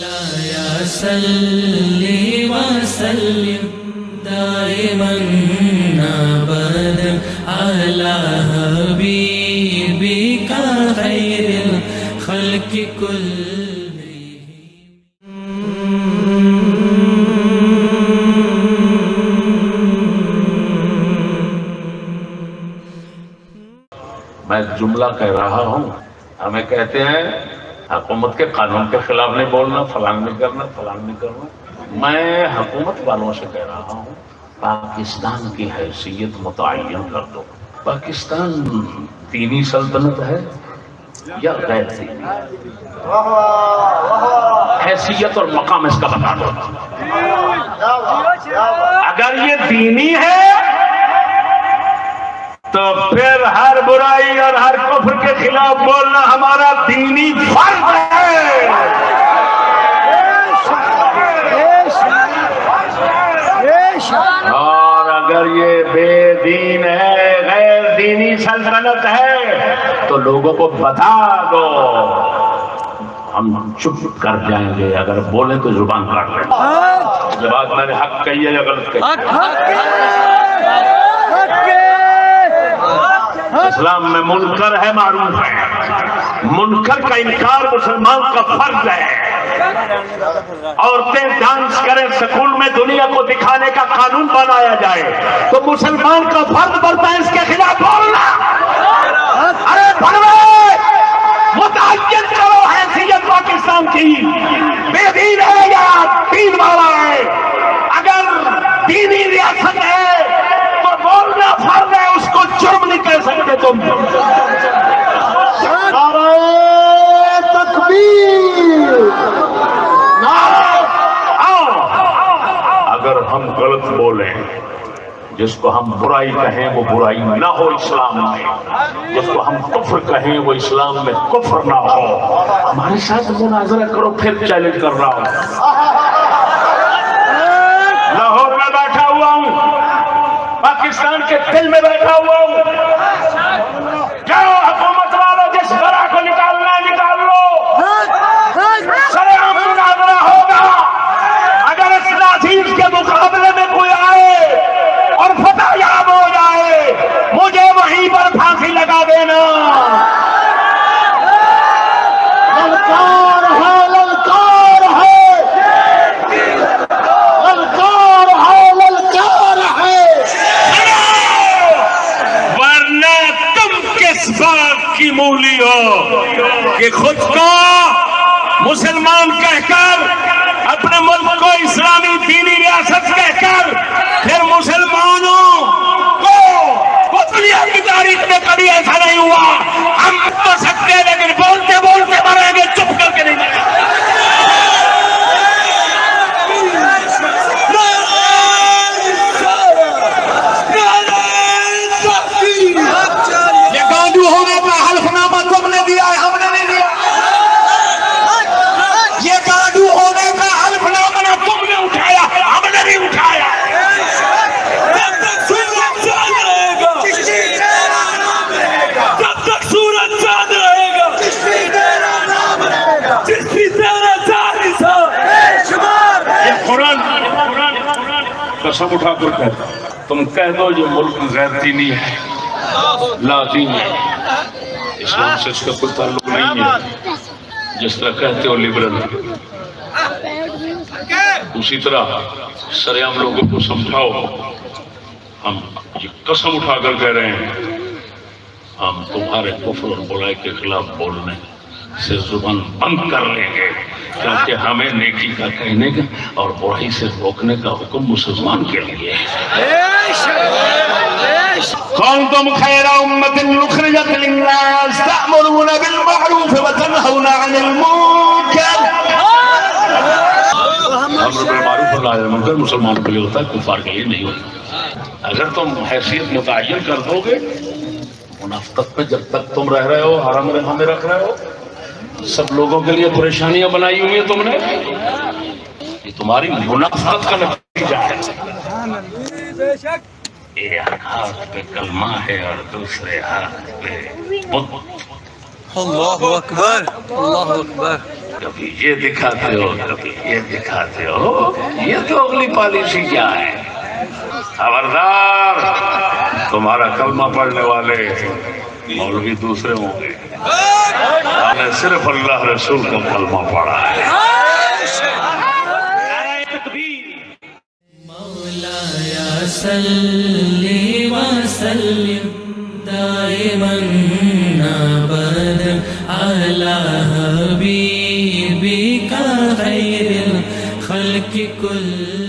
مولاي صل وسلم دائما ابدا على حبيبك خير الخلق میں ایک جملہ کہہ رہا ہوں، ہمیں کہتے ہیں حکومت کے قانون کے خلاف نہیں بولنا، فلان نہیں کرنا، فلان نہیں کرنا۔ میں حکومت والوں سے کہہ رہا ہوں پاکستان کی حیثیت متعین کر دو۔ پاکستان دینی سلطنت ہے یا غیر دینی؟ حیثیت اور مقام اس کا بتا دو۔ اگر یہ دینی ہے تو پھر ہر برائی اور ہر کفر کے خلاف بولنا ہمارا دینی فرض ہے۔ اور اگر یہ بے دین ہے، غیر دینی سلطنت ہے، تو لوگوں کو بتا دو۔ ہم چپ کر جائیں گے، اگر بولیں تو زبان کاٹ لیں۔ یہ بات میں نے حق کہی ہے یا غلط کہی؟ اسلام میں منکر ہے، معروف ہے۔ منکر کا انکار مسلمان کا فرض ہے۔ عورتیں ڈانس کریں سکول میں، دنیا کو دکھانے کا قانون بنایا جائے تو مسلمان کا فرض بنتا ہے اس کے خلاف بولنا۔ ارے بڑھوے متعین کرو حیثیت پاکستان کی، بے دین ہے یا دین والا ہے۔ اگر دینی ریاست ہے تو بولنا فرض ہے، اس کو جرم نہیں کہہ سکتے تم۔ نعرہ تکبیر، اگر ہم غلط بولیں، جس کو ہم برائی کہیں وہ برائی نہ ہو اسلام میں، جس کو ہم کفر کہیں وہ اسلام میں کفر نہ ہو۔ ہمارے ساتھ مناظرہ کرو، پھر چیلنج کر رہا ہوں۔ لاہور میں بیٹھا ہوا ہوں، پاکستان کے دل میں بیٹھا ہوا ہوں۔ جاؤ حکومت والوں، جس برا کو نکالنا ہے نکال لو، سرے عام مناظرہ ہوگا۔ اگر اس ناچیز کے مقابلے میں کوئی آئے اور فتح یاب ہو جائے، مجھے وہیں پر پھانسی لگا دینا۔ للکار ہے، للکار ہے، للکار ہے، للکار ہے۔ ورنہ تم کس بات کی مولی ہو کہ خود کو مسلمان کہہ کر، اپنے ملک کو اسلامی دینی ریاست کہہ کر، پھر مسلمانوں کو دنیا کی تاریخ میں کبھی ایسا نہیں ہوا۔ ہم تو سکتے ہیں لیکن بولتے بولتے مریں گے، چپ کر کے نہیں مریں گے۔ یہ گانڈو ہونے کا حلف نامہ تم نے دیا ہے، ہم نے نہیں دیا۔ یہ گانڈو ہونے کا حلف نامہ نہ تم نے اٹھایا، ہم نے نہیں اٹھایا۔ جب تک سورج چاند رہے گا، یہ قرآن قسم اٹھا کر کہتا، تم کہہ دو یہ ملک غیر دینی ہے، لا دین ہے، اسلام سے اس کا کوئی تعلق نہیں ہے۔ جس طرح کہتے ہو لبرل، اسی طرح سرعام لوگوں کو سمجھاؤ۔ ہم یہ قسم اٹھا کر کہہ رہے ہیں، ہم تمہارے کفر اور برائی کے خلاف بولنے سے زبان بند کر لیں گے، کیونکہ ہمیں نیکی کا کہنے کا اور برائی سے روکنے کا حکم مسلمان کے لیے ہے۔ کنتم خیر امۃ اخرجت للناس تأمرون بالمعروف وتنہون عن المنکر۔ امر بالمعروف اور نہی عن المنکر مسلمانوں کے لیے ہوتا ہے، کفار کے لیے نہیں ہوتا۔ اگر تم حیثیت متعین کر دو گے، منافقت میں جب تک تم رہ رہے ہو، حرم میں رکھ رہے ہو، سب لوگوں کے لیے پریشانیاں بنائی ہوئی ہیں تم نے، یہ تمہاری منافقت کا نتیجہ ہے۔ ایک ہاتھ پہ کلمہ ہے اور دوسرے ہاتھ پہ بت، اللہ اکبر، اللہ اکبر. کبھی یہ دکھاتے ہو، کبھی یہ دکھاتے ہو، یہ تو اگلی پالیسی کیا ہے؟ خبردار، تمہارا کلمہ پڑھنے والے مولوی دوسرے ہوں گے، ہم نے صرف اللہ رسول کا کلمہ پڑھا ہے. مولایا صلی وسلم دائما ابدا علی حبیبک خیر الخلق کل